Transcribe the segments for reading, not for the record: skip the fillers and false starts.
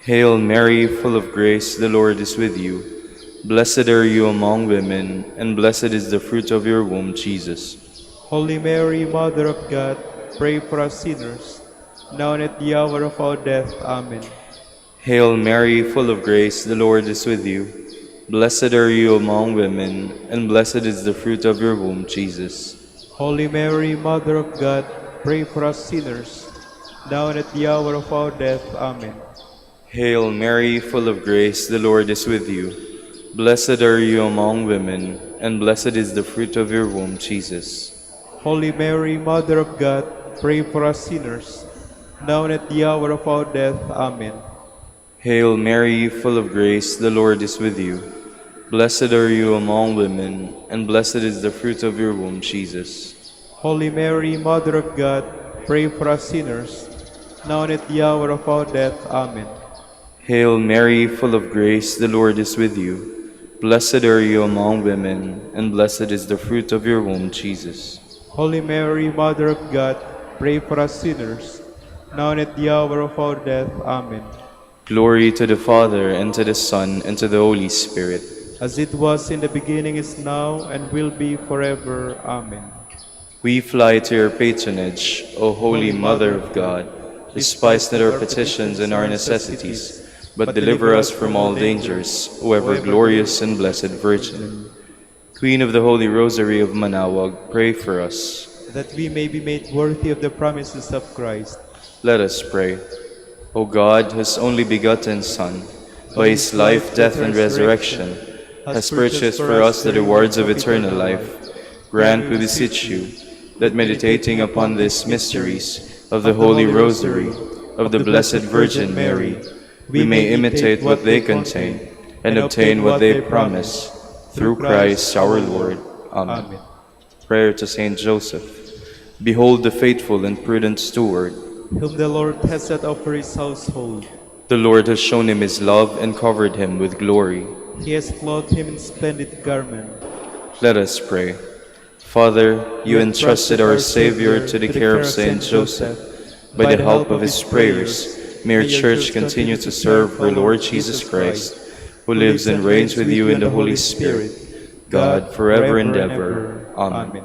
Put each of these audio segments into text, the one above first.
Hail Mary, full of grace, the Lord is with you. Blessed are you among women, and blessed is the fruit of your womb, Jesus. Holy Mary, Mother of God, pray for us sinners, now and at the hour of our death. Amen. Hail Mary, full of grace, the Lord is with you. Blessed are you among women, and blessed is the fruit of your womb, Jesus. Holy Mary, Mother of God, pray for us sinners, now and at the hour of our death. Amen. Hail Mary, full of grace, the Lord is with you. Blessed are you among women, and blessed is the fruit of your womb, Jesus. Holy Mary, Mother of God, pray for us sinners, now and at the hour of our death. Amen. Hail Mary, full of grace, the Lord is with you. Blessed are you among women, and blessed is the fruit of your womb, Jesus. Holy Mary, Mother of God, pray for us sinners, now and at the hour of our death. Amen. Hail Mary, full of grace, the Lord is with you. Blessed are you among women, and blessed is the fruit of your womb, Jesus. Holy Mary, Mother of God, pray for us sinners, now and at the hour of our death. Amen. Glory to the Father, and to the Son, and to the Holy Spirit. As it was in the beginning, is now, and will be forever. Amen. We fly to your patronage, O Holy Mother of God. Despise not our petitions and our necessities, but deliver us from all dangers, O ever glorious and blessed Virgin. Queen of the Holy Rosary of Manaoag, pray for us. That we may be made worthy of the promises of Christ. Let us pray. O God, whose only begotten Son, by his life, death, and resurrection, has purchased for us the rewards of eternal life, grant, we beseech you, that meditating upon these mysteries of the Holy Rosary of the Blessed Virgin Mary, we may imitate what they contain and obtain what they promise, through Christ our Lord. Amen. Prayer to Saint Joseph. Behold the faithful and prudent steward, whom the Lord has set over his household. The Lord has shown him his love and covered him with glory. He has clothed him in splendid garment. Let us pray. Father, you entrusted our Savior to the care of Saint Joseph. By the help of his prayers, may our Church continue to serve her Lord Jesus Christ, who lives and reigns with you in the Holy Spirit, God, forever and ever. Amen.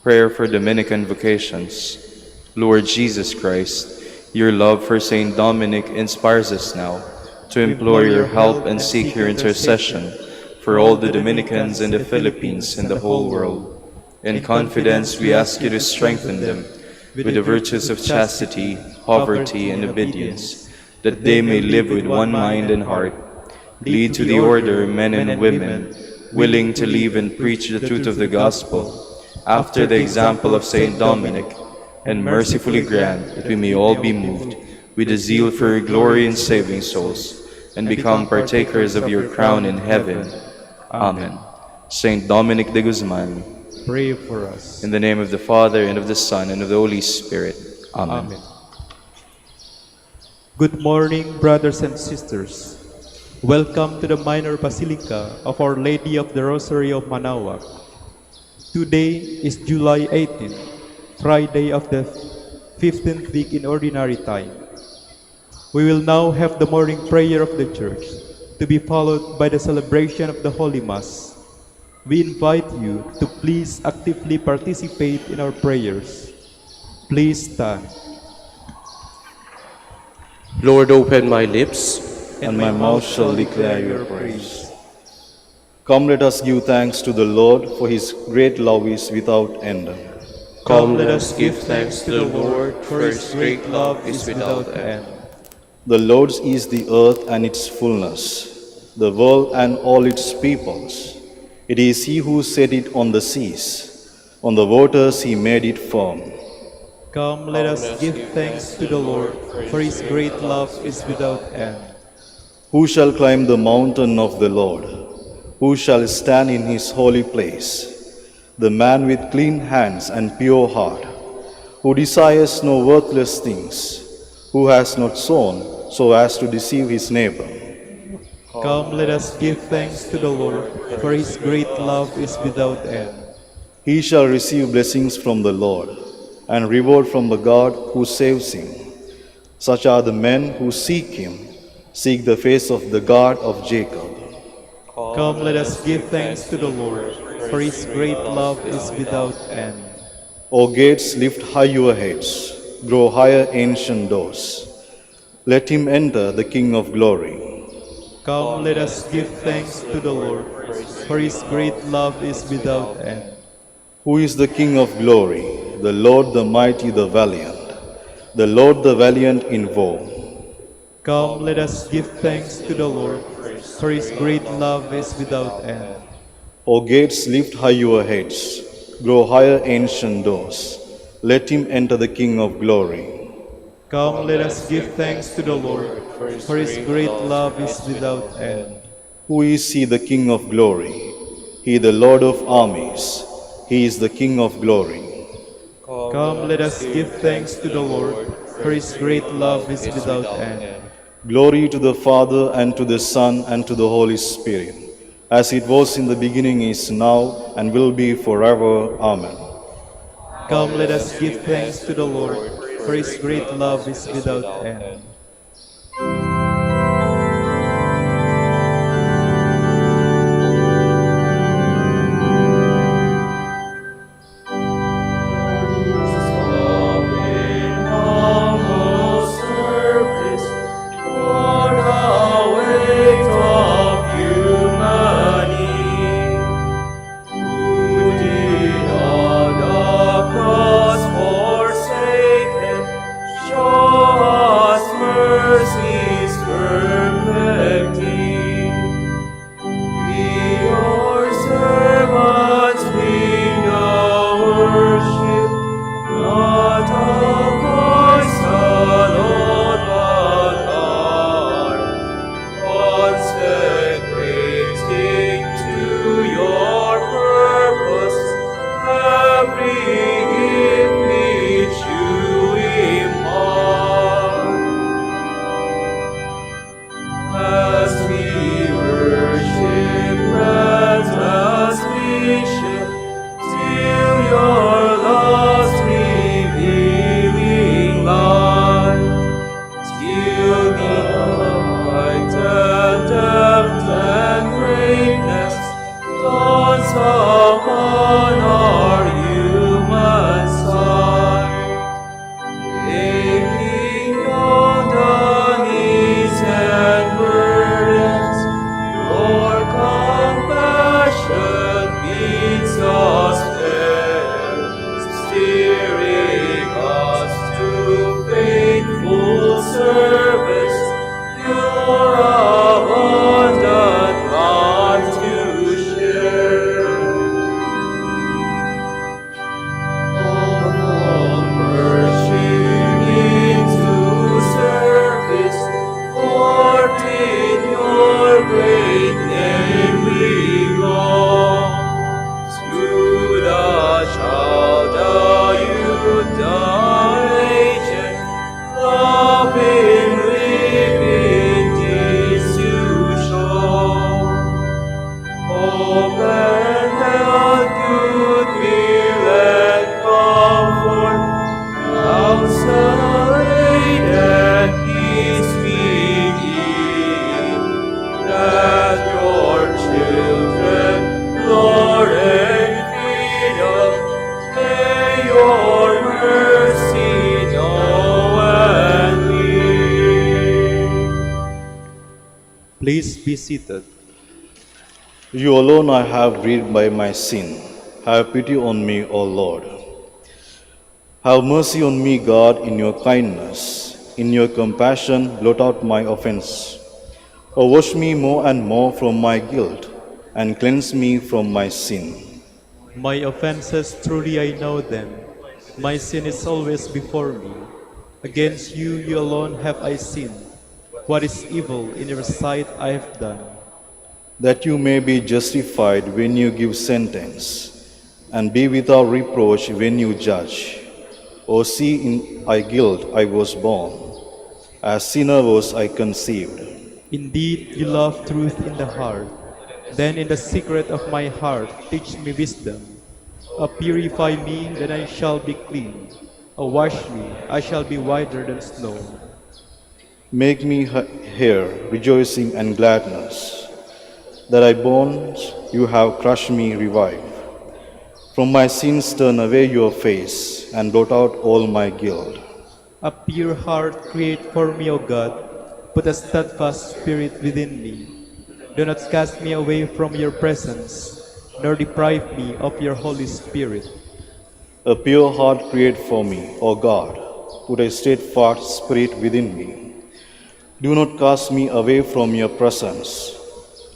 Prayer for Dominican vocations. Lord Jesus Christ, your love for Saint Dominic inspires us now to implore your help and seek your intercession for all the Dominicans in the Philippines and the whole world. In confidence, we ask you to strengthen them with the virtues of chastity, poverty, and obedience, that they may live with one mind and heart. Lead to the order men and women, willing to live and preach the truth of the gospel, after the example of Saint Dominic, and mercifully grant that we may all be moved with a zeal for your glory in saving souls, and become partakers of your crown in heaven. Amen. Saint Dominic de Guzman, pray for us. in the name of the Father, and of the Son, and of the Holy Spirit. Amen. Amen. Good morning, brothers and sisters. Welcome to the Minor Basilica of Our Lady of the Rosary of Manaoag. Today is July 18, Friday of the 15th week in Ordinary Time. We will now have the morning prayer of the Church, to be followed by the celebration of the Holy Mass. We invite you to please actively participate in our prayers. Please stand. Lord, open my lips, and my mouth shall declare your praise. Come, let us give thanks to the Lord, for his great love is without end. Come, let us give thanks to the Lord, for his great love is without end. The Lord's is the earth and its fullness, the world and all its peoples. It is he who set it on the seas, on the waters he made it firm. Come, let us give thanks to the Lord, for his great love is without end. Who shall climb the mountain of the Lord? Who shall stand in his holy place? The man with clean hands and pure heart, who desires no worthless things, who has not sown so as to deceive his neighbor. Come, let us give thanks to the Lord, for his great love is without end. He shall receive blessings from the Lord, and reward from the God who saves him. Such are the men who seek him, Seek the face of the God of Jacob. Come, let us give thanks to the Lord, for his great love is without end. O gates, lift high your heads, grow higher ancient doors. Let him enter, the King of glory. Come, let us give thanks to the Lord, for his great love is without end. Who is the King of glory? The Lord the mighty, the valiant. The Lord the valiant in war. Come, let us give thanks to the Lord, for his great love is without end. O gates, lift high your heads, grow higher ancient doors. Let him enter, the King of glory. Come, let us give thanks to the Lord, for his great love is without end. Who is he, the King of glory? He, the Lord of armies. He is the King of glory. Come, let us give thanks to the Lord, for his great love is without end. Glory to the Father, and to the Son, and to the Holy Spirit, as it was in the beginning, is now, and will be forever. Amen. Come, let us give thanks to the Lord, for his great love is without end. Please be seated. You alone I have grieved by my sin. Have pity on me, O Lord. Have mercy on me, God, in your kindness. In your compassion, blot out my offense. O wash me more and more from my guilt, and cleanse me from my sin. My offenses, truly I know them. My sin is always before me. Against you alone have I sinned. What is evil in your sight I have done, that you may be justified when you give sentence, and be without reproach when you judge. O see, in my guilt I was born, as sinner was I conceived. Indeed, you love truth in the heart. Then in the secret of my heart teach me wisdom. Purify me, then I shall be clean. Wash me, I shall be whiter than snow. Make me hear rejoicing and gladness, that thy bones you have crushed me revive. From my sins turn away your face, and blot out all my guilt. A pure heart create for me, O God. Put a steadfast spirit within me. Do not cast me away from your presence, nor deprive me of your Holy Spirit. A pure heart create for me, O God. Put a steadfast spirit within me. Do not cast me away from your presence,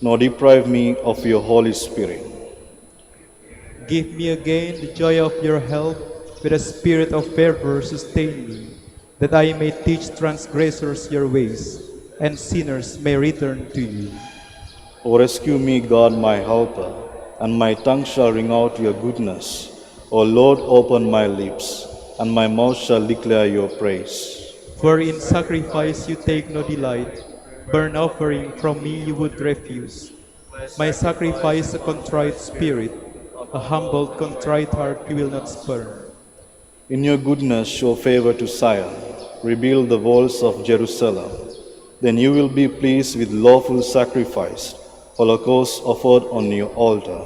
nor deprive me of your Holy Spirit. Give me again the joy of your help, with a spirit of fervor sustain me, that I may teach transgressors your ways, and sinners may return to you. O rescue me, God my helper, and my tongue shall ring out your goodness. O Lord, open my lips, and my mouth shall declare your praise. For in sacrifice you take no delight, burnt offering from me you would refuse. My sacrifice a contrite spirit, a humble contrite heart you will not spurn. In your goodness show favor to Zion, rebuild the walls of Jerusalem. Then you will be pleased with lawful sacrifice, holocaust offered on your altar.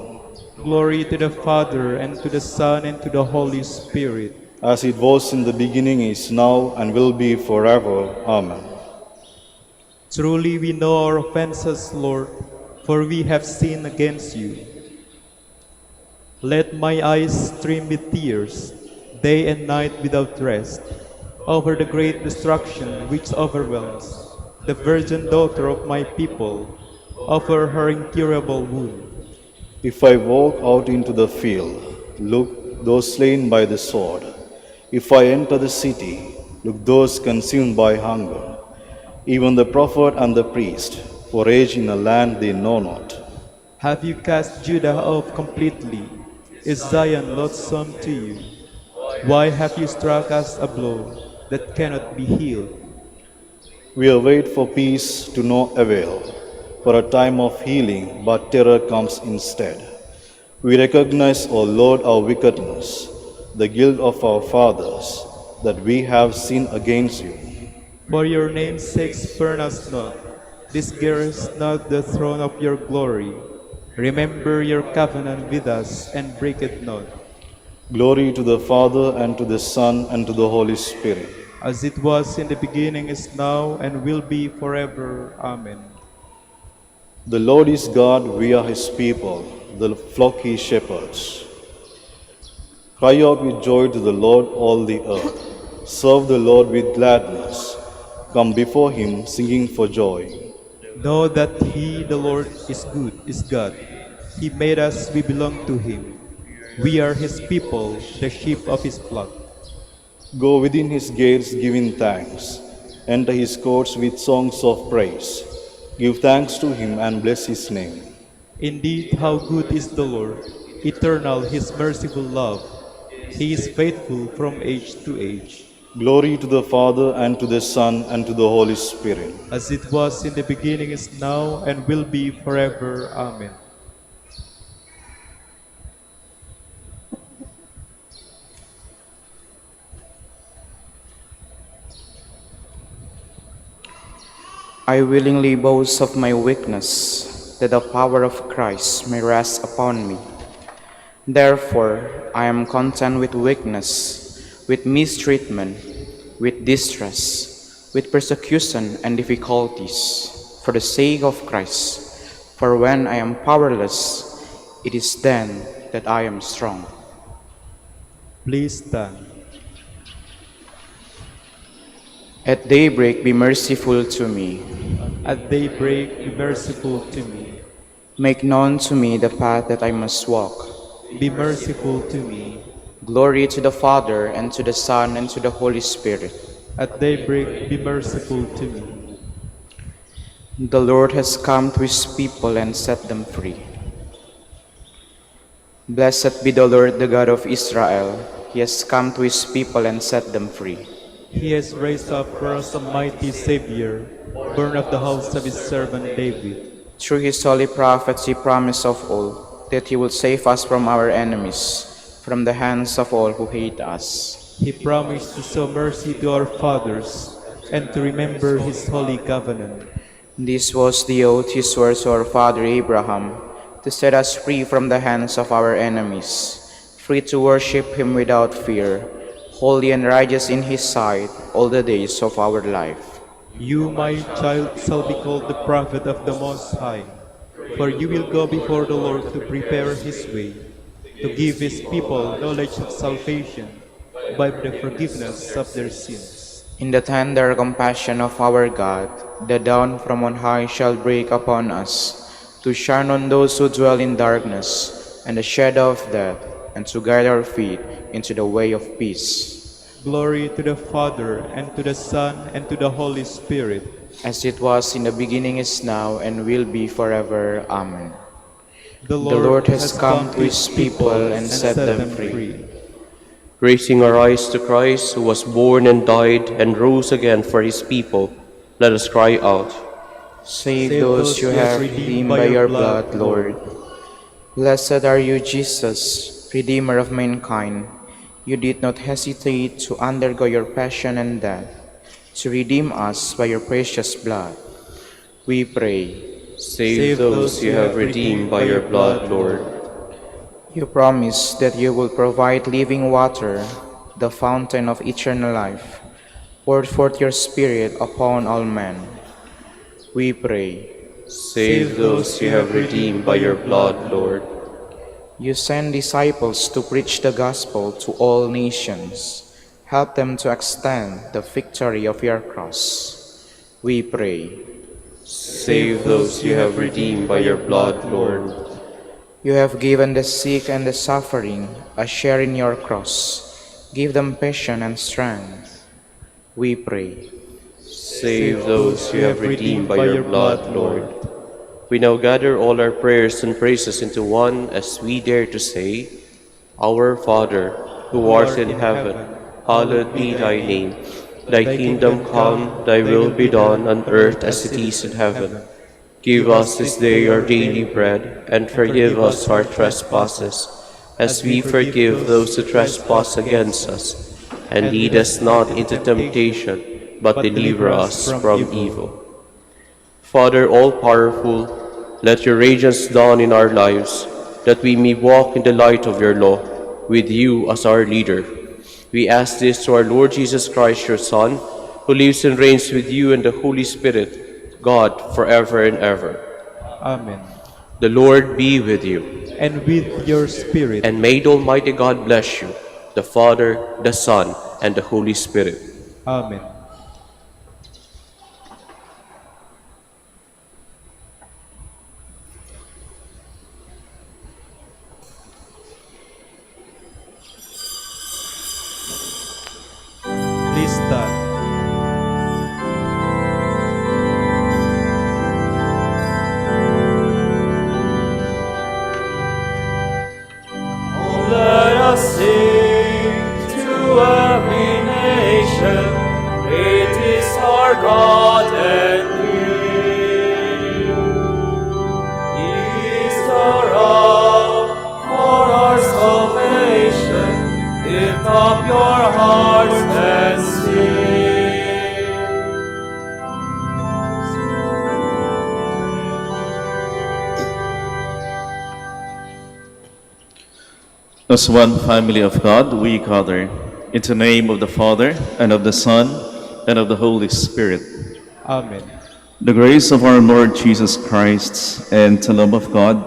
Glory to the Father, and to the Son, and to the Holy Spirit. As it was in the beginning, is now, and will be forever. Amen. Truly we know our offenses, Lord, for we have sinned against you. Let my eyes stream with tears, day and night without rest, over the great destruction which overwhelms the virgin daughter of my people, over her incurable wound. If I walk out into the field, look, those slain by the sword. If I enter the city, look, those consumed by hunger. Even the prophet and the priest forage in a land they know not. Have you cast Judah off completely? Is Zion loathsome to you? Why have you struck us a blow that cannot be healed? We await for peace to no avail, for a time of healing, but terror comes instead. We recognize, O Lord, our wickedness, the guilt of our fathers, that we have sinned against you. For your name's sake spurn us not, disgrace not the throne of your glory. Remember your covenant with us, and break it not. Glory to the Father, and to the Son, and to the Holy Spirit. As it was in the beginning, is now, and will be forever. Amen. The Lord is God, we are his people, the flock he shepherds. Cry out with joy to the Lord, all the earth. Serve the Lord with gladness. Come before him, singing for joy. Know that he, the Lord, is good, is God. He made us, we belong to him. We are his people, the sheep of his flock. Go within his gates giving thanks. Enter his courts with songs of praise. Give thanks to him and bless his name. Indeed, how good is the Lord, eternal his merciful love. He is faithful from age to age. Glory to the Father, and to the Son, and to the Holy Spirit. As it was in the beginning, is now, and will be forever. Amen. I willingly boast of my weakness, that the power of Christ may rest upon me. Therefore, I am content with weakness, with mistreatment, with distress, with persecution and difficulties, for the sake of Christ. For when I am powerless, it is then that I am strong. Please stand. At daybreak, be merciful to me. At daybreak, be merciful to me. Make known to me the path that I must walk. Be merciful to me. Glory to the Father, and to the Son, and to the Holy Spirit. At daybreak, be merciful to me. The Lord has come to his people and set them free. Blessed be the Lord, the God of Israel. He has come to his people and set them free. He has raised up for us a mighty Savior, born of the house of his servant David. Through his holy prophets he promised of old that he will save us from our enemies, from the hands of all who hate us. He promised to show mercy to our fathers, and to remember his holy covenant. This was the oath he swore to our father Abraham, to set us free from the hands of our enemies, free to worship him without fear, holy and righteous in his sight all the days of our life. You, my child, shall be called the prophet of the Most High, for you will go before the Lord to prepare his way, to give his people knowledge of salvation by the forgiveness of their sins. In the tender compassion of our God, the dawn from on high shall break upon us, to shine on those who dwell in darkness and the shadow of death, and to guide our feet into the way of peace. Glory to the Father, and to the Son, and to the Holy Spirit. As it was in the beginning, is now, and will be forever. Amen. The The Lord has come to his people and set them free. Raising our eyes to Christ, who was born and died and rose again for his people, let us cry out. Save those you have redeemed by your blood, Lord. Blessed are you, Jesus, Redeemer of mankind. You did not hesitate to undergo your passion and death, to redeem us by your precious blood. We pray. Save those you have redeemed by your blood, Lord. You promise that you will provide living water, the fountain of eternal life. Pour forth your Spirit upon all men. We pray. Save those you have redeemed by your blood, Lord. You send disciples to preach the gospel to all nations. Help them to extend the victory of your cross. We pray. Save those you have redeemed by your blood, Lord. You have given the sick and the suffering a share in your cross. Give them passion and strength. We pray. Save those you have redeemed by your blood, Lord. We now gather all our prayers and praises into one as we dare to say, Our Father, who art in heaven, hallowed be thy name. Thy kingdom come, thy will be done on earth as it is in heaven. Give us this day our daily bread, and forgive us our trespasses, as we forgive those who trespass against us. And lead us not into temptation, but deliver us from evil. Father all-powerful, let your radiance dawn in our lives, that we may walk in the light of your law, with you as our leader. We ask this through our Lord Jesus Christ, your Son, who lives and reigns with you and the Holy Spirit, God, forever and ever. Amen. The Lord be with you. And with your spirit. And may the Almighty God bless you, the Father, the Son, and the Holy Spirit. Amen. Please stand. Let us sing to every nation, great is our God and King. He is the rock for our salvation. Lift up your hearts and sing. As one family of God, we gather in the name of the Father, and of the Son, and of the Holy Spirit. Amen. The grace of our Lord Jesus Christ, and the love of God,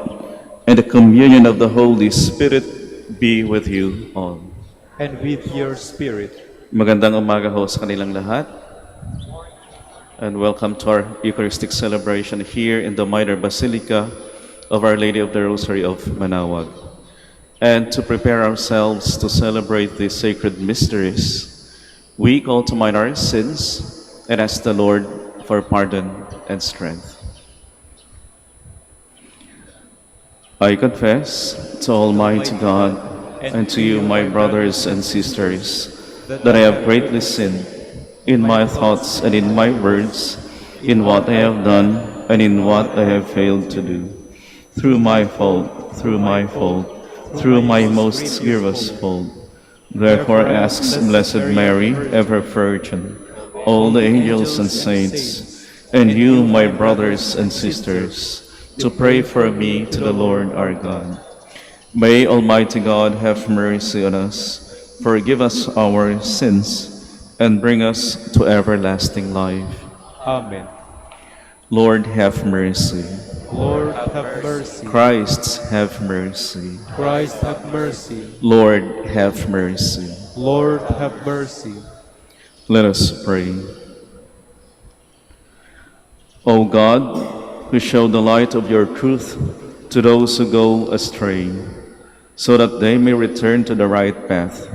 and the communion of the Holy Spirit be with you all. And with your spirit. Magandang umaga ho sa kanilang lahat. And welcome to our Eucharistic celebration here in the Minor Basilica of Our Lady of the Rosary of Manaoag. And to prepare ourselves to celebrate these sacred mysteries, we call to mind our sins and ask the Lord for pardon and strength. I confess to Almighty God and to you, my brothers and sisters, that I have greatly sinned in my thoughts and in my words, in what I have done and in what I have failed to do. Through my fault, through my most grievous fault. Therefore asks Blessed Mary, ever Virgin, all the angels and saints, and you, my brothers and sisters, to pray for me to the Lord our God. May Almighty God have mercy on us, forgive us our sins, and bring us to everlasting life. Amen. Lord, have mercy. Lord, have mercy. Christ, have mercy. Christ, have mercy. Lord, have mercy. Lord, have mercy. Let us pray. O God, who show the light of your truth to those who go astray, so that they may return to the right path,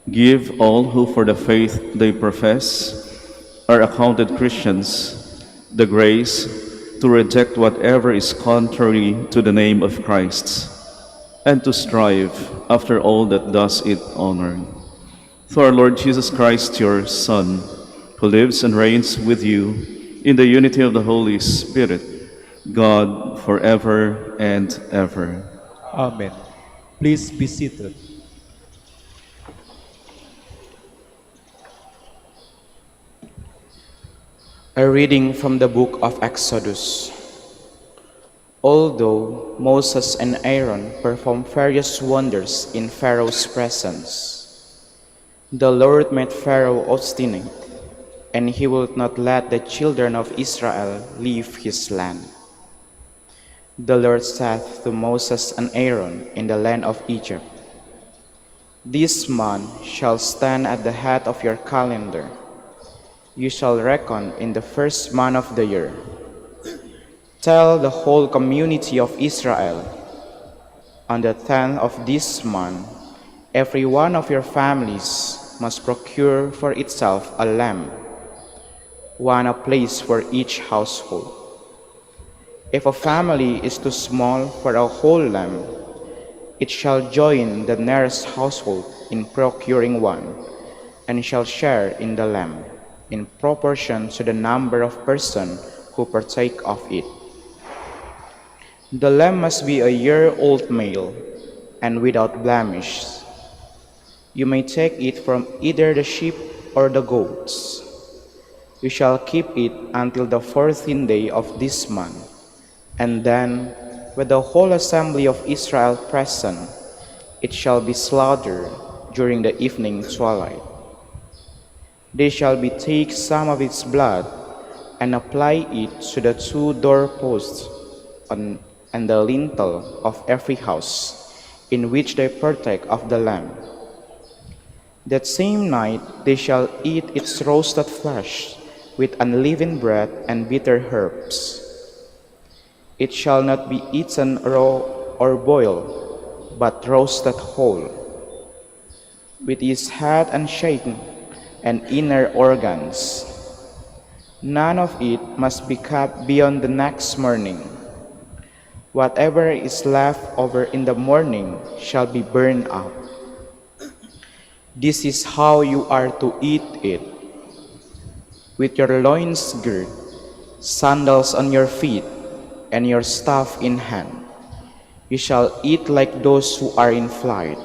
give all who for the faith they profess are accounted Christians the grace to reject whatever is contrary to the name of Christ, and to strive after all that does it honor. Through our Lord Jesus Christ, your Son, who lives and reigns with you in the unity of the Holy Spirit, God, forever and ever. Amen. Please be seated. A reading from the book of Exodus. Although Moses and Aaron performed various wonders in Pharaoh's presence, the Lord made Pharaoh obstinate, and he would not let the children of Israel leave his land. The Lord said to Moses and Aaron in the land of Egypt, "This month shall stand at the head of your calendar. You shall reckon in the first month of the year. Tell the whole community of Israel, on the 10th of this month, every one of your families must procure for itself a lamb, one a place for each household. If a family is too small for a whole lamb, it shall join the nearest household in procuring one, and shall share in the lamb, in proportion to the number of persons who partake of it. The lamb must be a year-old male, and without blemish. You may take it from either the sheep or the goats. You shall keep it until the 14th day of this month, and then, with the whole assembly of Israel present, it shall be slaughtered during the evening twilight. They shall take some of its blood and apply it to the 2 doorposts and the lintel of every house in which they partake of the lamb. That same night they shall eat its roasted flesh with unleavened bread and bitter herbs. It shall not be eaten raw or boiled, but roasted whole, with its head unshaken and inner organs. None of it must be kept beyond the next morning. Whatever is left over in the morning shall be burned up. This is how you are to eat it: with your loins girt, sandals on your feet, and your staff in hand. You shall eat like those who are in flight.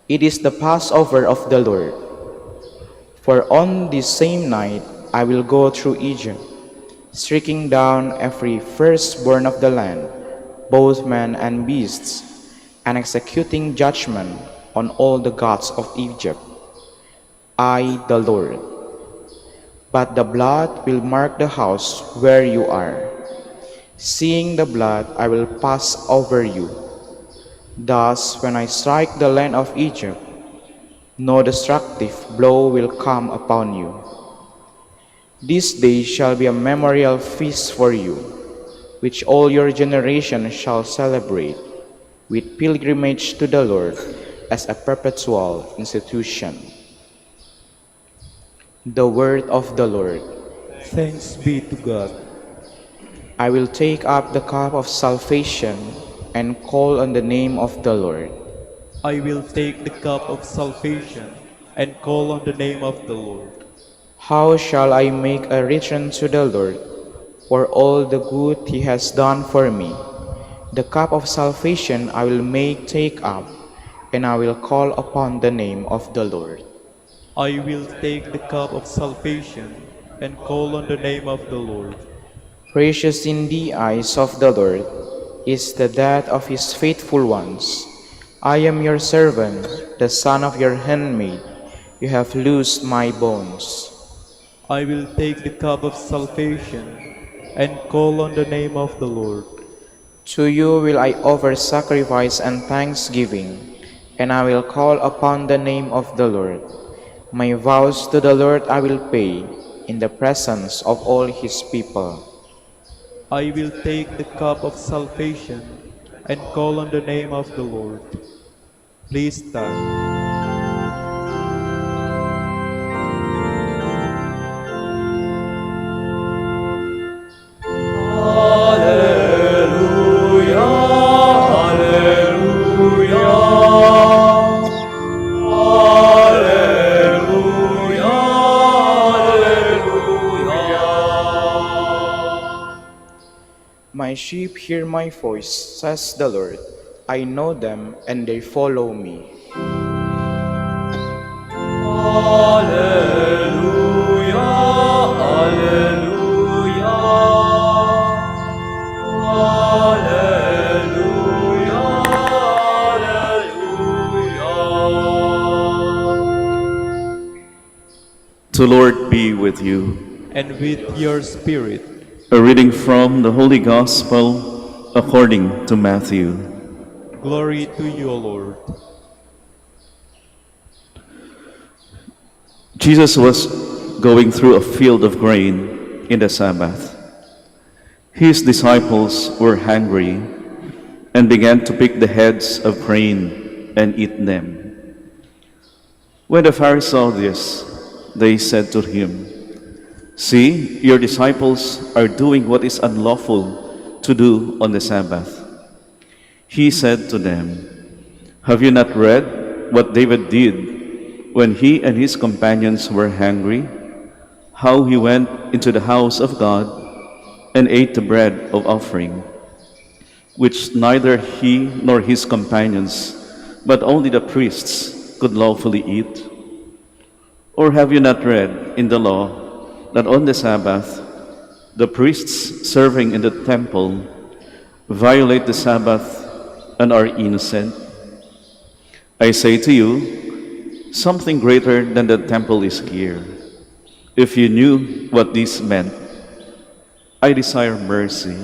It is the Passover of the Lord. For on this same night I will go through Egypt, striking down every firstborn of the land, both man and beasts, and executing judgment on all the gods of Egypt. I, the Lord. But the blood will mark the house where you are. Seeing the blood, I will pass over you. Thus, when I strike the land of Egypt, no destructive blow will come upon you. This day shall be a memorial feast for you, which all your generations shall celebrate, with pilgrimage to the Lord as a perpetual institution." The word of the Lord. Thanks be to God. I will take up the cup of salvation and call on the name of the Lord. I will take the cup of salvation and call on the name of the Lord. How shall I make a return to the Lord for all the good he has done for me? The cup of salvation I will take up, and I will call upon the name of the Lord. I will take the cup of salvation and call on the name of the Lord. Precious in the eyes of the Lord is the death of his faithful ones. I am your servant, the son of your handmaid. You have loosed my bones. I will take the cup of salvation and call on the name of the Lord. To you will I offer sacrifice and thanksgiving, and I will call upon the name of the Lord. My vows to the Lord I will pay in the presence of all his people. I will take the cup of salvation and call on the name of the Lord. Please stand. Alleluia, alleluia, alleluia, alleluia. My sheep hear my voice, says the Lord. I know them and they follow me. Alleluia, alleluia, alleluia, alleluia. The Lord be with you. And with your spirit. A reading from the Holy Gospel according to Matthew. Glory to you, O Lord. Jesus was going through a field of grain in the Sabbath. His disciples were hungry and began to pick the heads of grain and eat them. When the Pharisees saw this, they said to him, "See, your disciples are doing what is unlawful to do on the Sabbath." He said to them, "Have you not read what David did when he and his companions were hungry? How he went into the house of God and ate the bread of offering, which neither he nor his companions, but only the priests could lawfully eat? Or have you not read in the law that on the Sabbath the priests serving in the temple violate the Sabbath and are innocent? I say to you, something greater than the temple is here. If you knew what this meant, 'I desire mercy,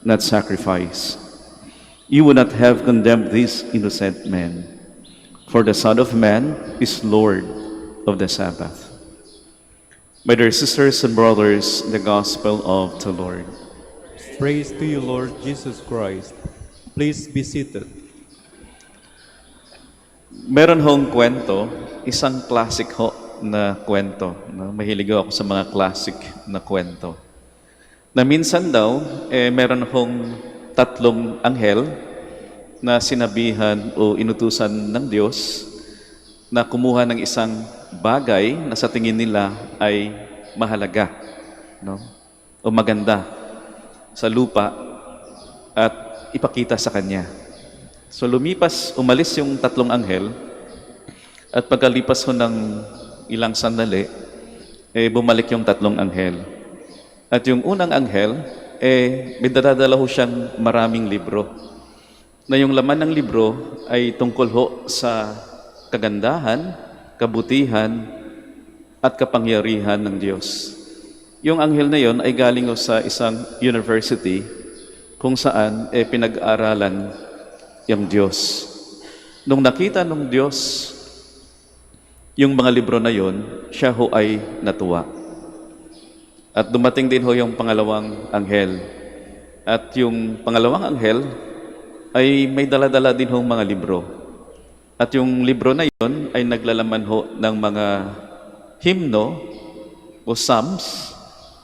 not sacrifice,' you would not have condemned these innocent men. For the Son of Man is Lord of the Sabbath." My dear sisters and brothers, the Gospel of the Lord. Praise to you, Lord Jesus Christ. Please be seated. Meron hong kwento, isang classic ho na kwento. No? Mahilig ako sa mga classic na kwento. Na minsan daw, meron hong tatlong anghel na sinabihan o inutusan ng Diyos na kumuha ng isang bagay na sa tingin nila ay mahalaga, no? O maganda sa lupa at ipakita sa Kanya. So umalis yung tatlong anghel at pagkalipas ho ng ilang sandali, bumalik yung tatlong anghel. At yung unang anghel, may dadala ho siyang maraming libro. Na yung laman ng libro ay tungkol ho sa kagandahan, kabutihan, at kapangyarihan ng Diyos. Yung anghel na yon ay galing ho sa isang university kung saan pinag-aaralan yung Diyos. Nung nakita ng Diyos yung mga libro na yon, siya ho ay natuwa. At dumating din ho yung pangalawang anghel. At yung pangalawang anghel ay may dala-dala din ho mga libro. At yung libro na yon ay naglalaman ho ng mga himno o psalms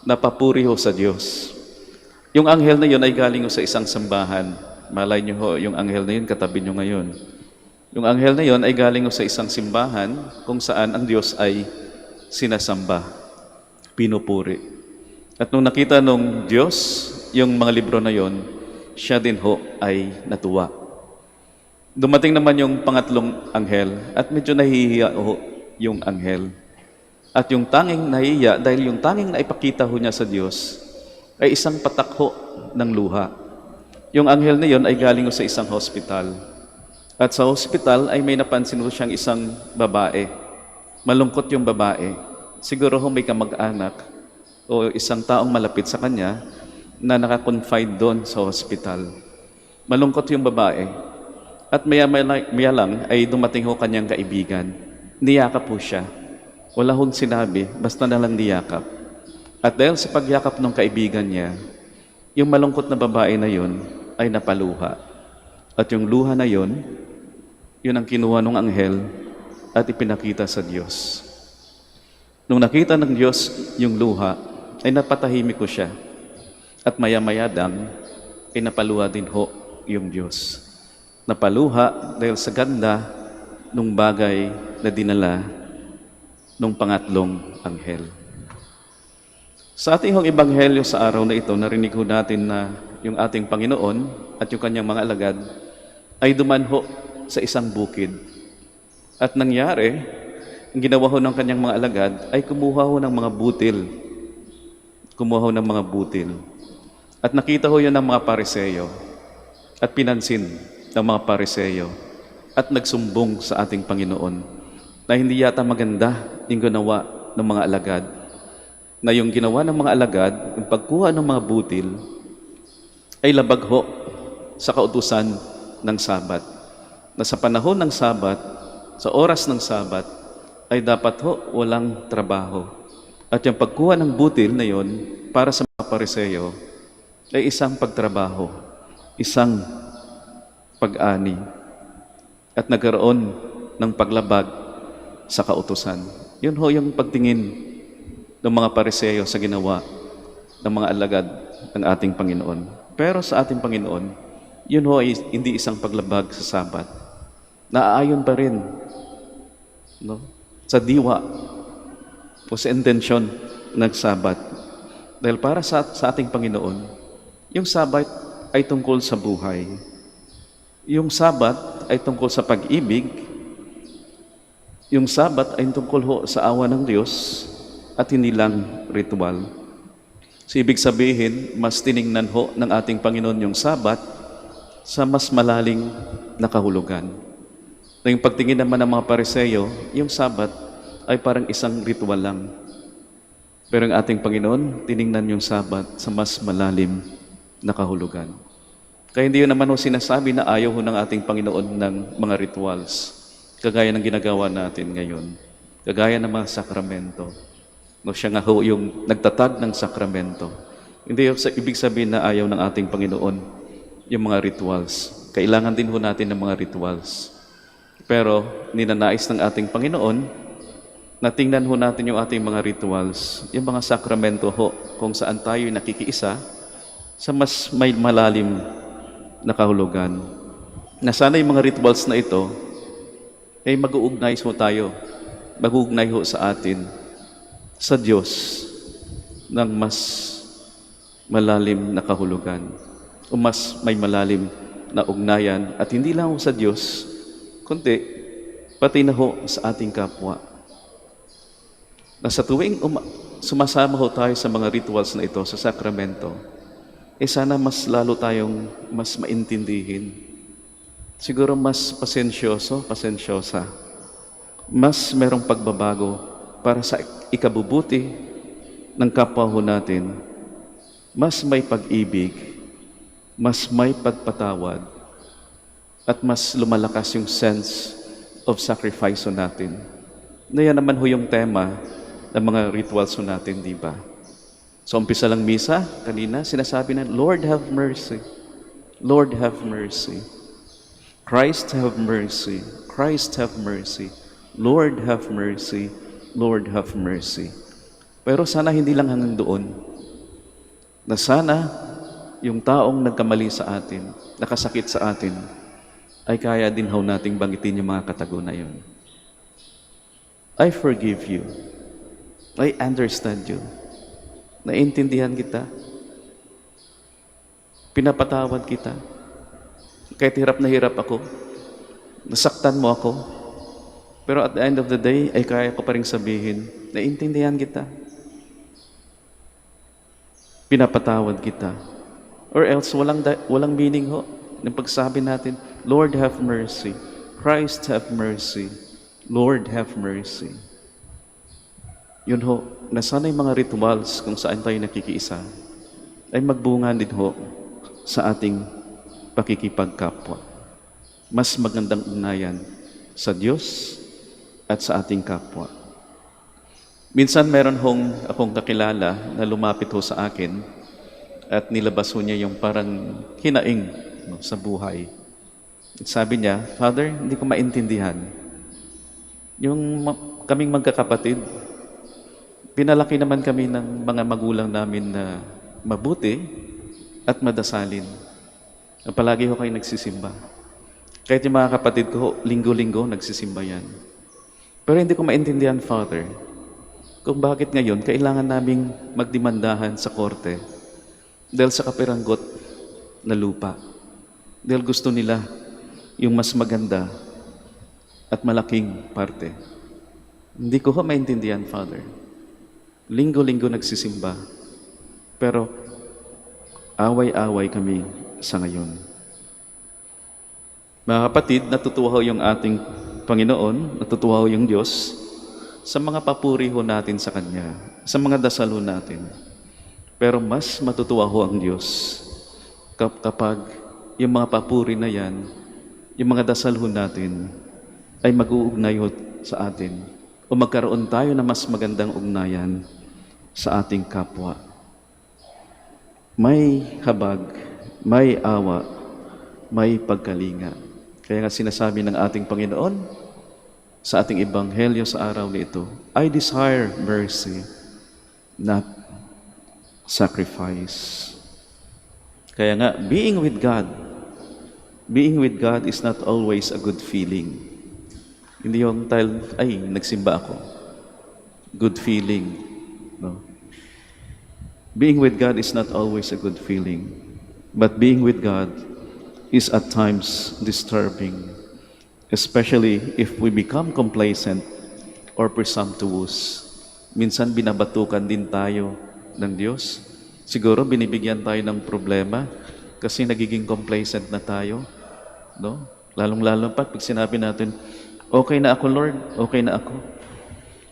na papuri ho sa Diyos. Yung anghel na yon ay galing ho sa isang sambahan. Malay nyo ho, yung anghel na yun, katabi nyo ngayon. Yung anghel na yun ay galing ho sa isang simbahan kung saan ang Diyos ay sinasamba, pinupuri. At nung nakita nung Diyos yung mga libro na yon, siya din ho ay natuwa. Dumating naman yung pangatlong anghel at medyo nahihiya ho yung anghel. At yung tanging nahiya, dahil yung tanging naipakita ho niya sa Diyos, ay isang patakho ng luha. Yung anghel na yon ay galing ho sa isang hospital. At sa hospital ay may napansin ho siyang isang babae. Malungkot yung babae. Siguro ho may kamag-anak o isang taong malapit sa kanya na nakakonfide doon sa hospital. Malungkot yung babae. At maya lang ay dumating ho kanyang kaibigan. Niyakap po siya. Wala hong sinabi, basta na lang niyakap. At dahil sa pagyakap ng kaibigan niya, yung malungkot na babae na yun ay napaluha. At yung luha na yun ang kinuha ng anghel at ipinakita sa Diyos. Nung nakita ng Diyos yung luha, ay napatahimik ko siya. At maya-maya dang, ay napaluha din ho yung Diyos. Napaluha dahil sa ganda nung bagay na dinala nung pangatlong anghel. Sa ating hong ebanghelyo sa araw na ito, narinig ho natin na yung ating Panginoon at yung kanyang mga alagad ay dumanho sa isang bukid. At nangyari, ang ginawa ho ng kanyang mga alagad ay kumuha ho ng mga butil. Kumuha ho ng mga butil. At nakita ho yun ng mga Pariseyo at pinansin ng mga Pariseyo at nagsumbong sa ating Panginoon na hindi yata maganda yung ginawa ng mga alagad. Na yung ginawa ng mga alagad, yung pagkuha ng mga butil, ay labag ho sa kautusan ng Sabat. Na sa panahon ng Sabat, sa oras ng Sabat, ay dapat ho walang trabaho. At yung pagkuha ng butil na yon para sa mga Pariseyo ay isang pagtrabaho, isang pag-ani, at nagkaroon ng paglabag sa kautusan. Yun ho yung pagtingin ng mga Pariseyo sa ginawa ng mga alagad ng ating Panginoon. Pero sa ating Panginoon, yun ho ay hindi isang paglabag sa Sabat. Naaayon pa rin sa diwa o sa intensyon ng Sabat. Dahil para sa ating Panginoon, yung Sabat ay tungkol sa buhay. Yung Sabat ay tungkol sa pag-ibig. Yung Sabat ay tungkol ho sa awa ng Diyos at hindi lang ritual. So, ibig sabihin, mas tiningnan ho ng ating Panginoon yung Sabat sa mas malaling na kahulugan. Na yung pagtingin naman ng mga Pariseyo, yung Sabat ay parang isang ritual lang. Pero ang ating Panginoon, tiningnan yung Sabat sa mas malalim na kahulugan. Kaya hindi yun naman ho sinasabi na ayaw ho ng ating Panginoon ng mga rituals, kagaya ng ginagawa natin ngayon, kagaya ng mga sakramento. Siya nga ho yung nagtatag ng sakramento. Hindi yung ibig sabihin na ayaw ng ating Panginoon yung mga rituals. Kailangan din ho natin ng mga rituals. Pero ninanais ng ating Panginoon na tingnan ho natin yung ating mga rituals, yung mga sakramento ho, kung saan tayo nakikiisa sa mas may malalim na kahulugan. Na sana yung mga rituals na ito ay mag-uugnay ho tayo, mag-uugnay ho sa atin, sa Diyos ng mas malalim na kahulugan o mas may malalim na ugnayan at hindi lang ho sa Diyos, kundi pati na ho sa ating kapwa. Na sa tuwing sumasama ho tayo sa mga rituals na ito, sa sakramento, sana mas lalo tayong mas maintindihin. Siguro mas pasensyosa, mas merong pagbabago para sa ikabubuti ng kapwa ho natin, mas may pag-ibig, mas may pagpatawad, at mas lumalakas yung sense of sacrifice ho natin. Na yan naman ho yung tema ng mga rituals ho natin, di ba? So, umpisa lang misa, kanina, sinasabi na, Lord have mercy, Lord have mercy, Christ have mercy, Christ have mercy, Lord have mercy, Lord have mercy. Pero sana hindi lang hanggang doon. Na sana yung taong nagkamali sa atin, nakasakit sa atin, ay kaya din ho nating banggitin yung mga katago na yun. I forgive you. I understand you. Naintindihan kita. Pinapatawad kita. Kahit hirap na hirap ako, nasaktan mo ako, Pero at the end of the day, ay kaya ko pa rin sabihin, naiintindihan kita. Pinapatawad kita. Or else, walang meaning ho ng pagsabi natin, Lord have mercy, Christ have mercy, Lord have mercy. Yun ho, na sana yung mga rituals kung saan tayo nakikiisa ay magbunga din ho sa ating pakikipagkapwa. Mas magandang ugnayan sa Diyos at sa ating kapwa. Minsan meron akong kakilala na lumapit ho sa akin at nilabas ho niya yung parang hinaing sa buhay. At sabi niya, Father, hindi ko maintindihan. Kaming magkakapatid, pinalaki naman kami ng mga magulang namin na mabuti at madasalin. Palagi ho kayo nagsisimba. Kahit yung mga kapatid ko, linggo-linggo nagsisimba yan. Pero hindi ko maintindihan, Father, kung bakit ngayon kailangan naming magdemandahan sa korte dahil sa kapiranggot na lupa. Dahil gusto nila yung mas maganda at malaking parte. Hindi ko maintindihan, Father. Linggo-linggo nagsisimba, pero away-away kami sa ngayon. Mga kapatid, natutuwa ho yung ating Panginoon, natutuwa ho yung Diyos sa mga papuri ho natin sa Kanya, sa mga dasal ho natin. Pero mas matutuwa ho ang Diyos kapag yung mga papuri na yan, yung mga dasal ho natin ay mag-uugnay ho sa atin o magkaroon tayo na mas magandang ugnayan sa ating kapwa. May habag, may awa, may pagkalinga. Kaya nga sinasabi ng ating Panginoon sa ating ebanghelyo sa araw na ito, I desire mercy, not sacrifice. Kaya nga, being with God is not always a good feeling. Hindi yung nagsimba ako. Good feeling. No. Being with God is not always a good feeling. But being with God is at times disturbing. Especially if we become complacent or presumptuous. Minsan binabatukan din tayo ng Diyos. Siguro binibigyan tayo ng problema kasi nagiging complacent na tayo. No? Lalong-lalo pa pag sinabi natin, okay na ako, Lord. Okay na ako.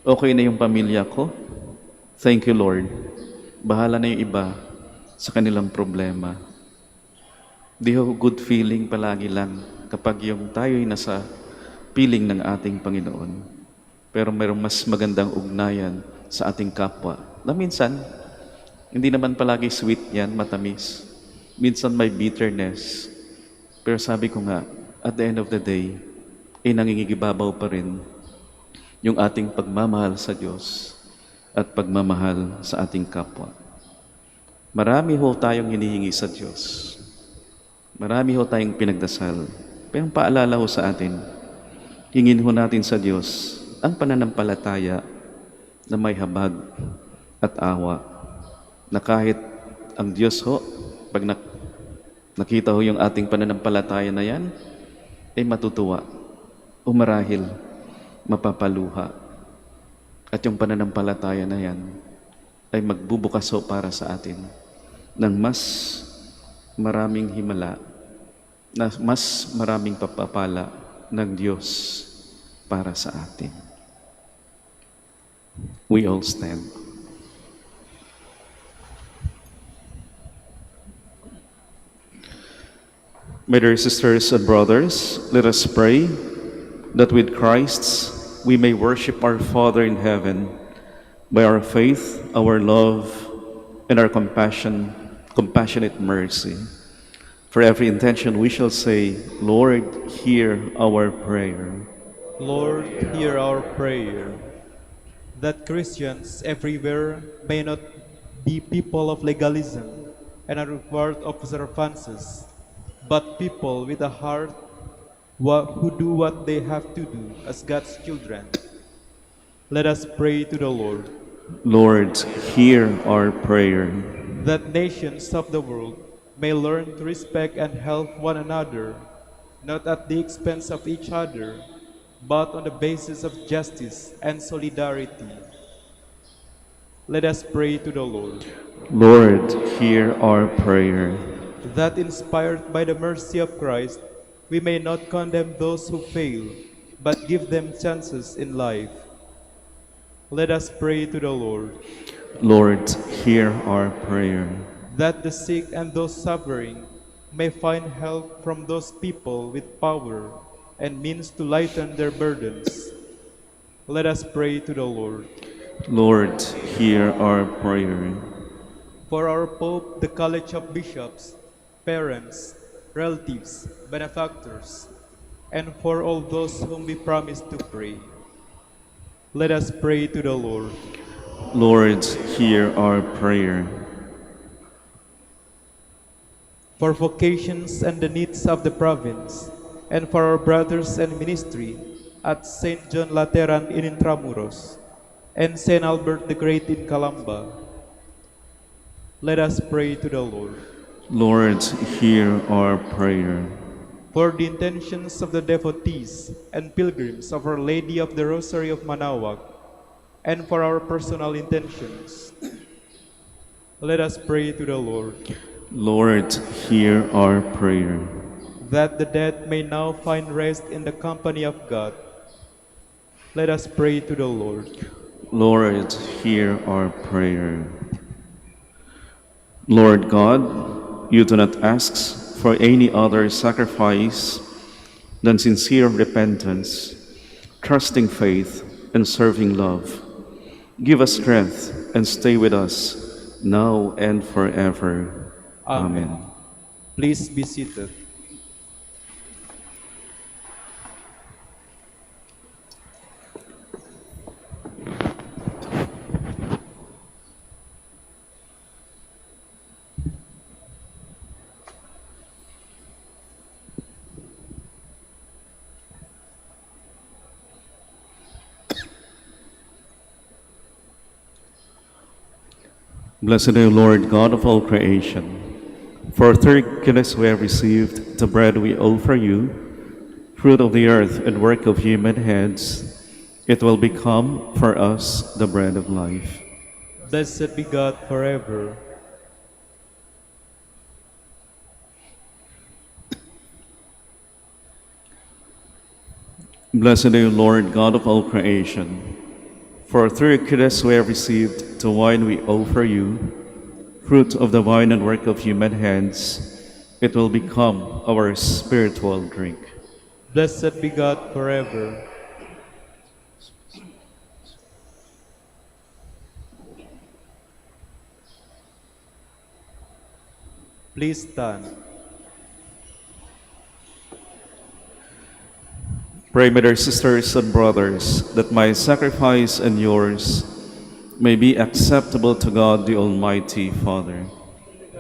Okay na yung pamilya ko. Thank you, Lord. Bahala na yung iba sa kanilang problema. Di ho good feeling palagi lang kapag yung tayo'y nasa piling ng ating Panginoon. Pero mayroong mas magandang ugnayan sa ating kapwa. Na minsan, hindi naman palagi sweet yan, matamis. Minsan may bitterness. Pero sabi ko nga, at the end of the day, nangingigibabaw pa rin yung ating pagmamahal sa Diyos at pagmamahal sa ating kapwa. Marami ho tayong hinihingi sa Diyos. Marami ho tayong pinagdasal. Pero paalala ho sa atin, hingin ho natin sa Diyos ang pananampalataya na may habag at awa. Na kahit ang Diyos ho, pag nakita ho yung ating pananampalataya na yan, ay matutuwa o marahil mapapaluha. At yung pananampalataya na yan ay magbubukas ho para sa atin ng mas maraming himala, na mas maraming papapala ng Diyos para sa atin. We all stand. My dear sisters and brothers, let us pray that with Christ we may worship our Father in heaven by our faith, our love, and our compassionate mercy. For every intention we shall say, Lord, hear our prayer. Lord, hear our prayer. That Christians everywhere may not be people of legalism and a reward of observances, but people with a heart who do what they have to do as God's children. Let us pray to the Lord. Lord, hear our prayer. That nations of the world may learn to respect and help one another, not at the expense of each other, but on the basis of justice and solidarity. Let us pray to the Lord, Lord, hear our prayer. that inspired by the mercy of Christ, we may not condemn those who fail, but give them chances in life. Let us pray to the Lord, Lord, hear our prayer. that the sick and those suffering may find help from those people with power and means to lighten their burdens. Let us pray to the Lord. Lord, hear our prayer. For our Pope, the College of Bishops, parents, relatives, benefactors, and for all those whom we promise to pray. Let us pray to the Lord. Lord, hear our prayer. For vocations and the needs of the province, and for our brothers and ministry at St. John Lateran in Intramuros, and St. Albert the Great in Calamba. Let us pray to the Lord. Lord, hear our prayer. For the intentions of the devotees and pilgrims of Our Lady of the Rosary of Manaoag, and for our personal intentions, let us pray to the Lord. Lord, hear our prayer. That the dead may now find rest in the company of God, let us pray to the Lord. Lord, hear our prayer. Lord God, you do not ask for any other sacrifice than sincere repentance, trusting faith, and serving love. Give us strength and stay with us now and forever. Amen. Please be seated. Blessed are you, Lord God of all creation. For through goodness we have received the bread we offer you, fruit of the earth and work of human hands. It will become for us the bread of life. Blessed be God forever. Blessed are you, Lord God of all creation. For through goodness we have received the wine we offer you, fruit of the vine and work of human hands. It will become our spiritual drink. Blessed be God forever. Please stand. Pray, my dear sisters and brothers, that my sacrifice and yours may be acceptable to God the Almighty Father.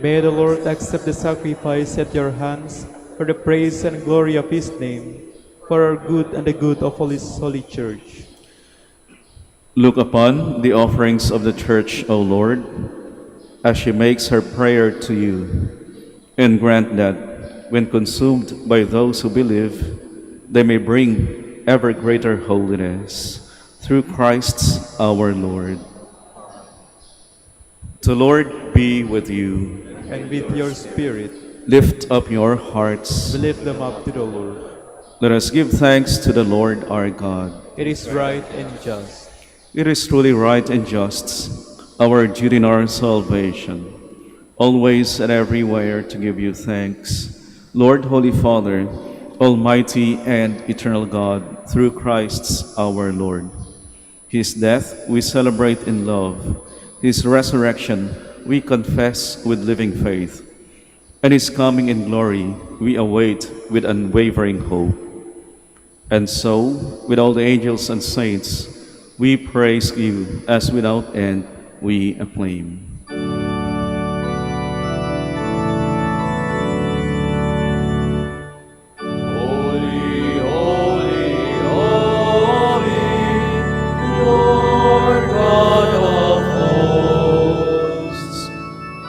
May the Lord accept the sacrifice at your hands for the praise and glory of His name, for our good and the good of all His holy Church. Look upon the offerings of the Church, O Lord, as she makes her prayer to you, and grant that, when consumed by those who believe, they may bring ever greater holiness. Through Christ our Lord. The Lord be with you. And with your spirit, Lift up your hearts. we lift them up to the Lord. Let us give thanks to the Lord our God. It is right and just. It is truly right and just, our duty and our salvation, always and everywhere to give you thanks. Lord, Holy Father, Almighty and eternal God, through Christ our Lord. His death we celebrate in love. His resurrection we confess with living faith. And His coming in glory we await with unwavering hope. And so, with all the angels and saints, we praise you as without end we acclaim. Holy, holy, holy, Lord God of hosts.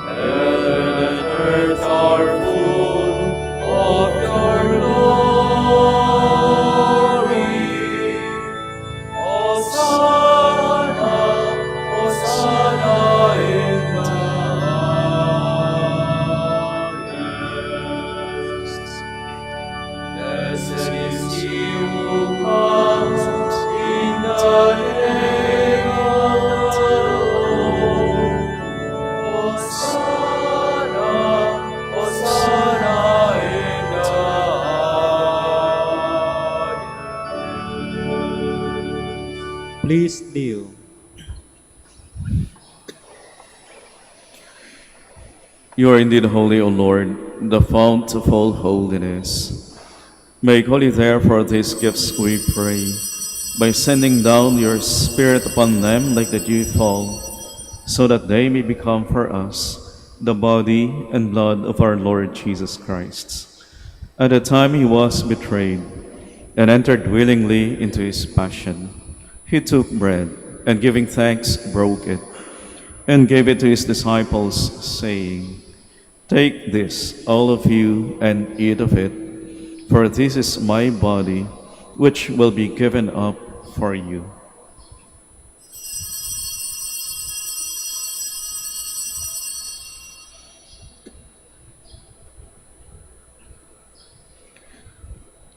Heaven and earth are full of your glory. Please kneel. You are indeed holy, O Lord, the fount of all holiness. Make holy therefore these gifts, we pray, by sending down your Spirit upon them like the dew fall, so that they may become for us the body and blood of our Lord Jesus Christ. At the time he was betrayed and entered willingly into his passion, he took bread and giving thanks broke it and gave it to his disciples, saying, "Take this, all of you, and eat of it, for this is my body, which will be given up for you."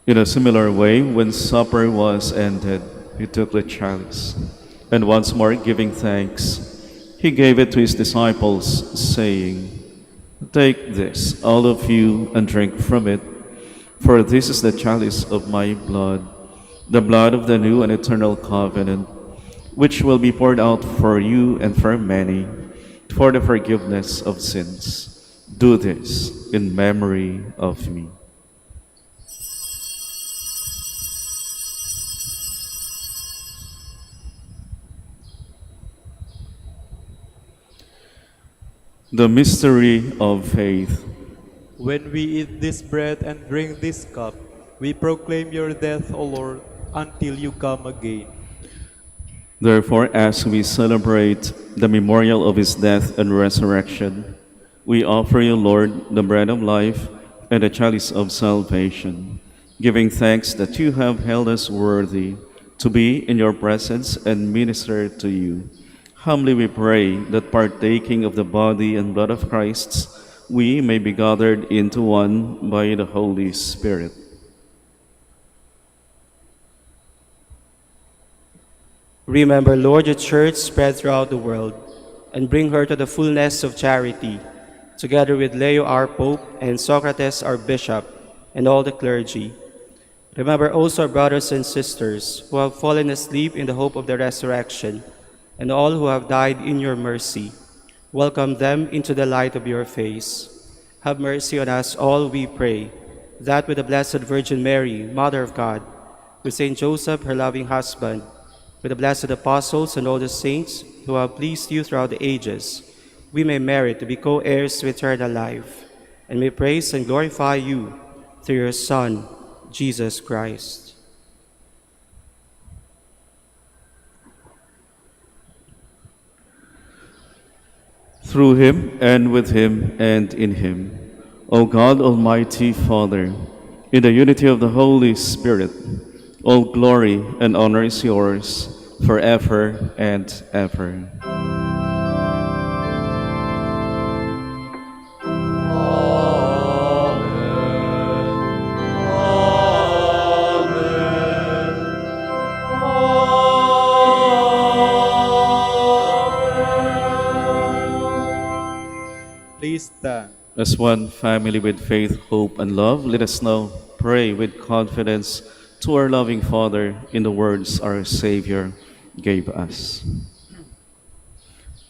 In a similar way, when supper was ended, he took the chalice, and once more giving thanks, he gave it to his disciples, saying, "Take this, all of you, and drink from it, for this is the chalice of my blood, the blood of the new and eternal covenant, which will be poured out for you and for many, for the forgiveness of sins. Do this in memory of me." The mystery of faith. When we eat this bread and drink this cup, we proclaim your death, O Lord, until you come again. Therefore, as we celebrate the memorial of his death and resurrection, we offer you, Lord, the bread of life and the chalice of salvation, giving thanks that you have held us worthy to be in your presence and minister to you. Humbly we pray that partaking of the body and blood of Christ, we may be gathered into one by the Holy Spirit. Remember, Lord, your church spread throughout the world, and bring her to the fullness of charity, together with Leo our Pope and Socrates our Bishop, and all the clergy. Remember also our brothers and sisters who have fallen asleep in the hope of the resurrection, and all who have died in your mercy. Welcome them into the light of your face. Have mercy on us all, we pray, that with the Blessed Virgin Mary, Mother of God, with Saint Joseph, her loving husband, with the blessed apostles and all the saints who have pleased you throughout the ages, we may merit to be co-heirs to eternal life, and may praise and glorify you through your Son, Jesus Christ. Through him, and with him, and in him, O God, Almighty Father, in the unity of the Holy Spirit, all glory and honor is yours forever and ever. Please stand. As one family with faith, hope, and love, let us now pray with confidence to our loving Father in the words our Savior gave us.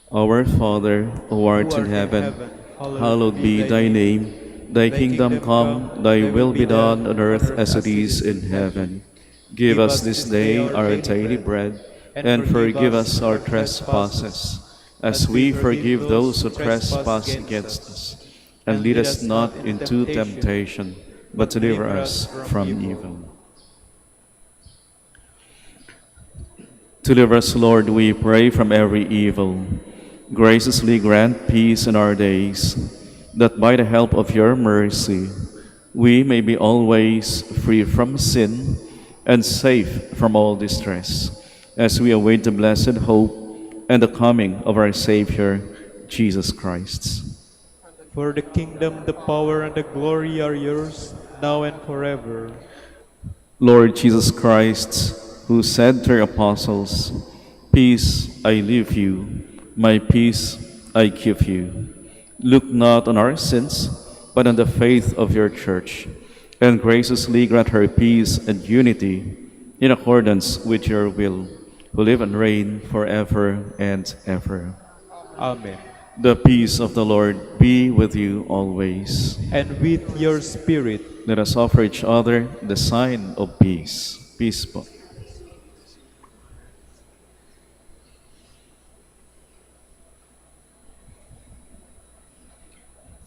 Our Father, who art in heaven, hallowed be thy name. Thy kingdom come, thy will be done on earth as it is in heaven. Give us this day our daily bread, and forgive us our trespasses, as we forgive those who trespass against us. And lead us not into temptation, but deliver us from evil. Deliver us, Lord, we pray, from every evil. Graciously grant peace in our days, that by the help of your mercy, we may be always free from sin and safe from all distress, as we await the blessed hope and the coming of our Savior, Jesus Christ. For the kingdom, the power, and the glory are yours, now and forever. Lord Jesus Christ, who said to your apostles, "Peace I leave you, my peace I give you," look not on our sins, but on the faith of your church, and graciously grant her peace and unity in accordance with your will, who live and reign forever and ever. Amen. The peace of the Lord be with you always. And with your spirit, Let us offer each other the sign of peace. Peace po.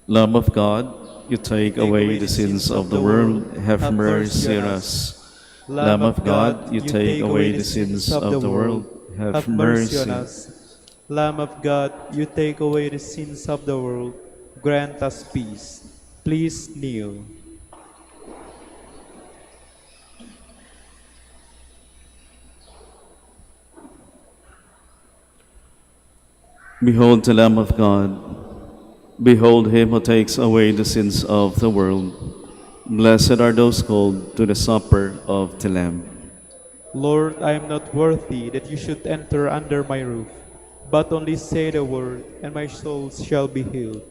Lamb of God, you take away the sins of the world, have mercy on us. Lamb of God, you take away the sins of the world, have mercy on us. Lamb of God, you take away the sins of the world, grant us peace. Please kneel. Behold the Lamb of God. Behold him who takes away the sins of the world. Blessed are those called to the supper of the Lamb. Lord, I am not worthy that you should enter under my roof, but only say the word, and my soul shall be healed.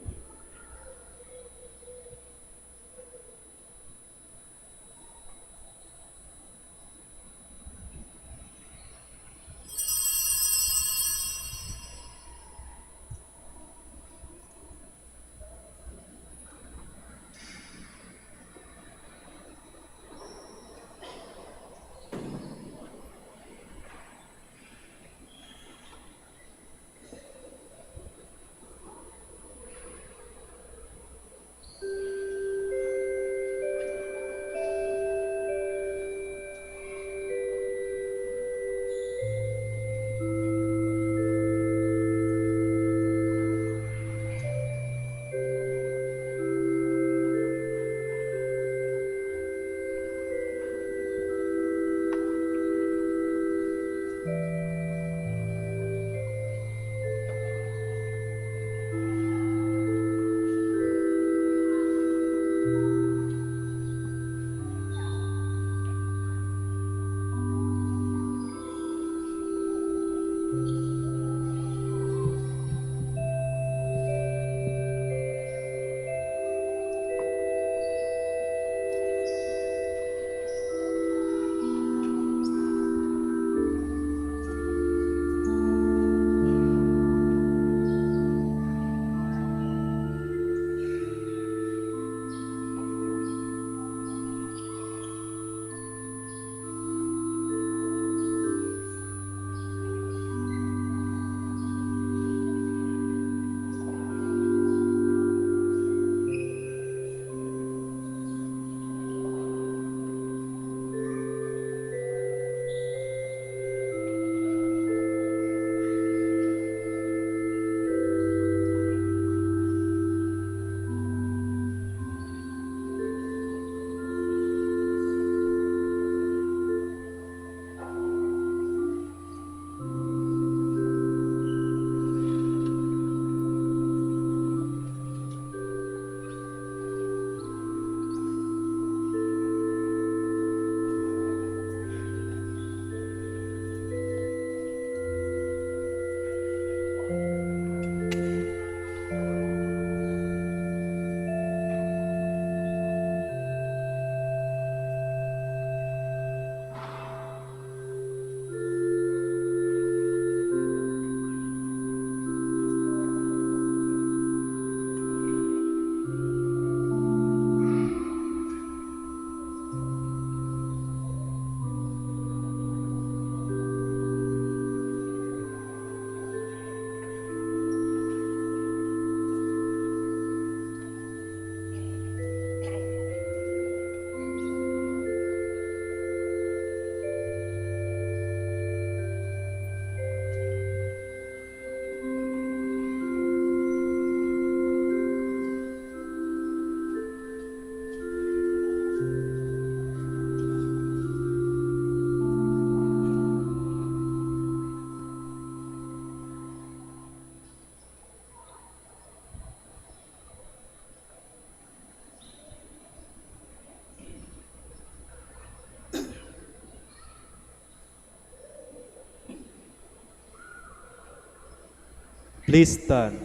Please stand.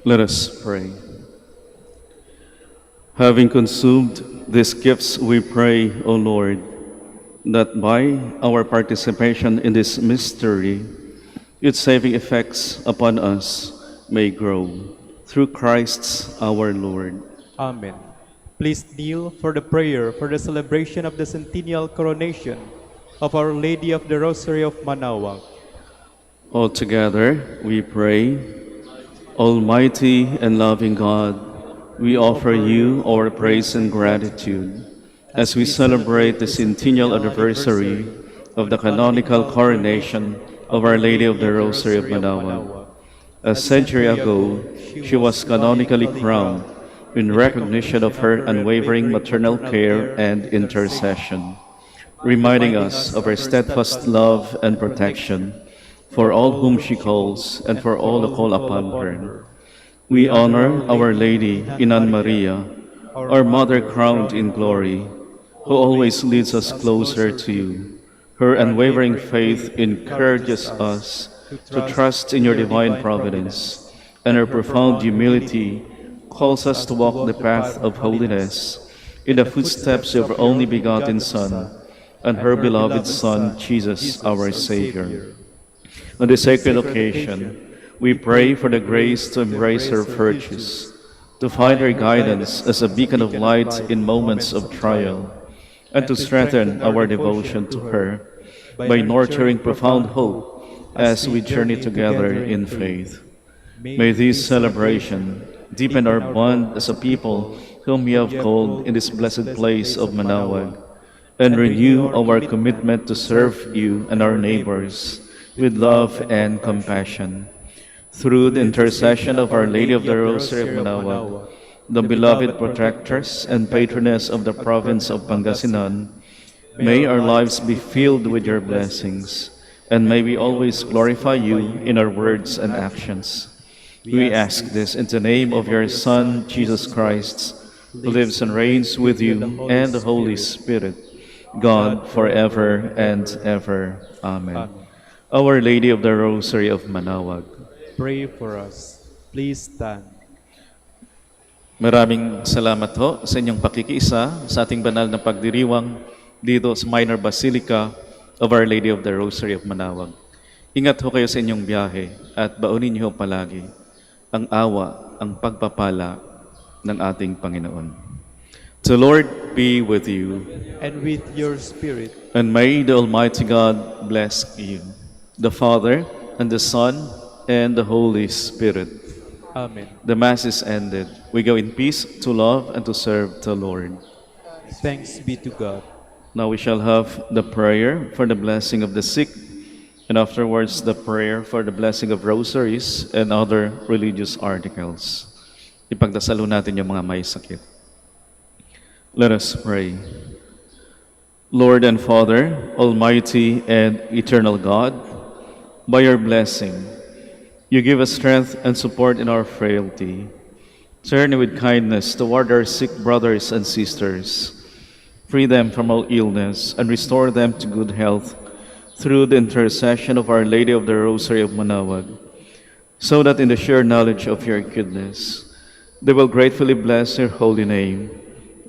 Let us pray. Having consumed these gifts, we pray, O Lord, that by our participation in this mystery, its saving effects upon us may grow. Through Christ our Lord. Amen. Please kneel for the prayer for the celebration of the Centennial coronation of Our Lady of the Rosary of Manaoag. Altogether, we pray, Almighty and loving God, we offer you our praise and gratitude as we celebrate the centennial anniversary of the canonical coronation of Our Lady of the Rosary of Manaoag. A century ago, she was canonically crowned in recognition of her unwavering maternal care and intercession, reminding us of her steadfast love and protection for all whom she calls and for all who call upon her. We honor Our Lady in Anne Maria, our Mother crowned in glory, who always leads us closer to you. Her unwavering faith encourages us to trust in your divine providence, and her profound humility calls us to walk the path of holiness in the footsteps of her only begotten Son and her beloved Son, Jesus, our Savior. On this sacred occasion, we pray for the grace to embrace her virtues, to find her guidance as a beacon of light in moments of trial, and to strengthen our devotion to her by nurturing profound hope as we journey together in faith. May this celebration deepen our bond as a people whom you have called in this blessed place of Manaoag, and renew our commitment to serve you and our neighbors with love and compassion. Through the intercession of Our Lady of the Rosary of Manaoag, the beloved protectress and patroness of the province of Pangasinan, may our lives be filled with your blessings, and may we always glorify you in our words and actions. We ask this in the name of your Son, Jesus Christ, who lives and reigns with you and the Holy Spirit, God forever and ever. Amen. Our Lady of the Rosary of Manaoag, Pray for us. Please stand. maraming salamat ho sa inyong pakikiisa sa ating banal na pagdiriwang dito sa Minor Basilica of Our Lady of the Rosary of Manaoag. Ingat ho kayo sa inyong biyahe at baunin niyo palagi ang awa, ang pagpapala ng ating Panginoon. The Lord be with you, And with your spirit, and may the Almighty God bless you, the Father, and the Son, and the Holy Spirit. Amen. The Mass is ended. We go in peace to love and to serve the Lord. Thanks be to God. Now we shall have the prayer for the blessing of the sick, and afterwards the prayer for the blessing of rosaries and other religious articles. Ipagdasalo natin yung mga may sakit. Let us pray. Lord and Father, Almighty and eternal God, by your blessing, you give us strength and support in our frailty. Turn with kindness toward our sick brothers and sisters. Free them from all illness and restore them to good health through the intercession of Our Lady of the Rosary of Manaoag, so that in the sure knowledge of your goodness, they will gratefully bless your holy name.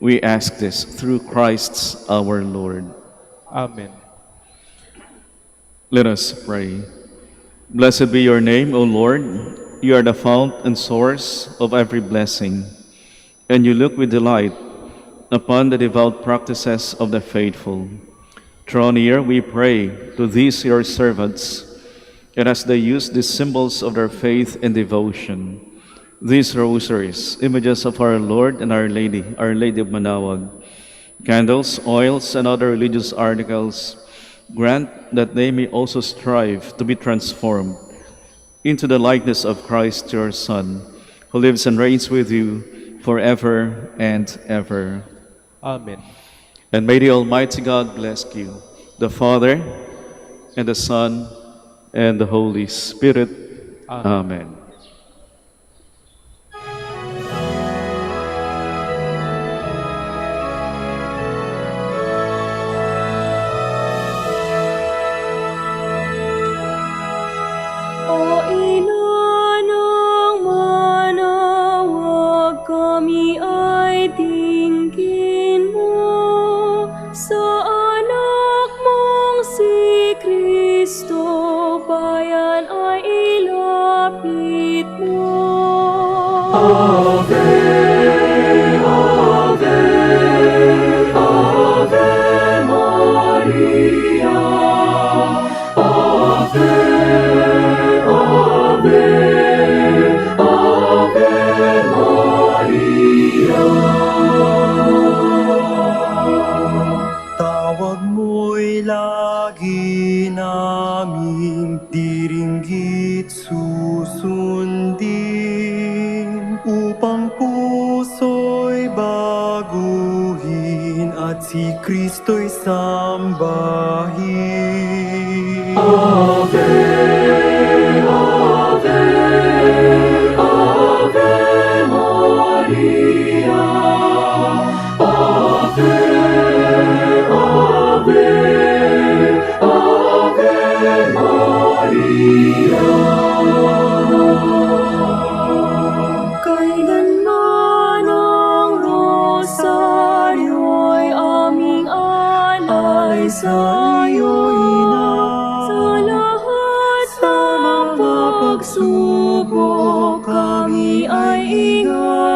We ask this through Christ our Lord. Amen. Let us pray. Blessed be your name, O Lord. You are the fount and source of every blessing, and you look with delight upon the devout practices of the faithful. Draw near, we pray, to these your servants, and as they use these symbols of their faith and devotion, these rosaries, images of our Lord and Our Lady of Manaoag, candles, oils, and other religious articles, grant that they may also strive to be transformed into the likeness of Christ, your Son, who lives and reigns with you forever and ever. Amen. And may the Almighty God bless you, the Father, and the Son, and the Holy Spirit. Amen. O inanang manawag, kami ay di Tawag mo'y lagi naming diringgit susundin, upang puso'y baguhin at si Kristo'y sambahin. Kailanman ang rosaryo'y aming alay sa'yo. Sa lahat ng pagsubok kami ay ingat.